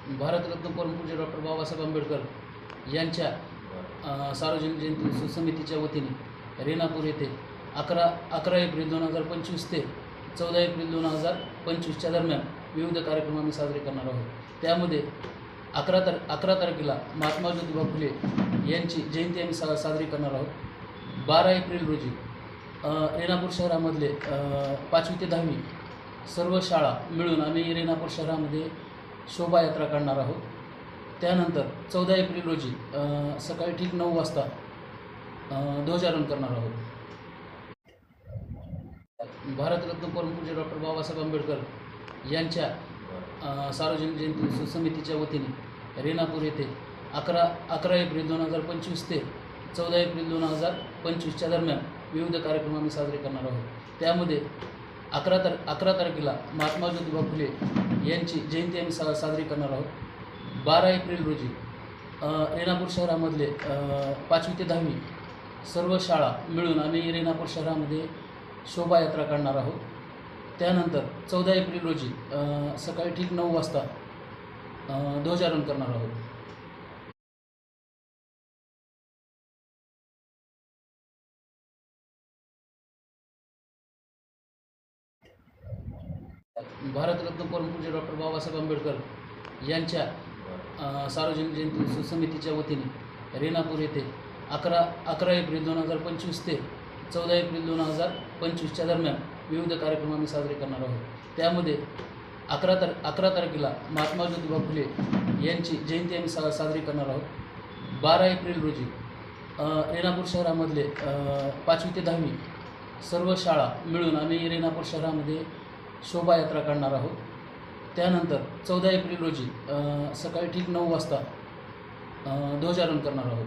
भारतरत्न परमपूज्य डॉक्टर बाबासाहेब आंबेडकर यांच्या सार्वजनिक जयंती समितीच्या वतीने रेणापूर येथे 11 एप्रिल 2025 ते 14 एप्रिल 2025च्या दरम्यान विविध कार्यक्रम आम्ही साजरे करणार आहोत। त्यामध्ये 11 तारखेला महात्मा ज्योतिबा फुले यांची जयंती आम्ही साजरी करणार आहोत। 12 एप्रिल रोजी रेणापूर शहरामधले 5वी ते 10वी सर्व शाळा मिळून आम्ही रेणापूर शहरामध्ये शोभायात्रा काढणार आहोत। त्यानंतर 14 एप्रिल रोजी सकाळी ठीक 9 वाजता ध्वजारोहण करणार आहोत। भारतरत्न परमपूज्य डॉक्टर बाबासाहेब आंबेडकर यांच्या सार्वजनिक जयंती समितीच्या वतीने रेणापूर येथे 11 एप्रिल 2025 ते 14 एप्रिल 2025च्या दरम्यान विविध कार्यक्रम आम्ही साजरे करणार आहोत। त्यामध्ये 11 तारखेला महात्मा ज्योतिबा फुले यांची जयंती आम्ही साजरी करणार आहोत। 12 एप्रिल रोजी रेणापूर शहरामधले 5वी ते 10वी सर्व शाळा मिळून आम्ही रेणापूर शहरामध्ये शोभायात्रा काढणार आहोत। त्यानंतर 14 एप्रिल रोजी सकाळी ठीक 9 वाजता ध्वजारोहण करणार आहोत। भारतरत्न परमपूज्य डॉक्टर बाबासाहेब आंबेडकर यांच्या सार्वजनिक जयंती समितीच्या वतीने रेणापूर येथे 11 एप्रिल 2025 ते 14 एप्रिल 2025च्या दरम्यान विविध कार्यक्रम आम्ही साजरे करणार आहोत। त्यामध्ये 11 तारखेला महात्मा ज्योतिबा फुले यांची जयंती आम्ही साजरी करणार आहोत। 12 एप्रिल रोजी रेणापूर शहरामधले 5वी ते 10वी सर्व शाळा मिळून आम्ही रेणापूर शहरामध्ये शोभायात्रा काढणार आहोत। त्यानंतर 14 एप्रिल रोजी सकाळी ठीक 9 वाजता ध्वजारोहण करणार आहोत।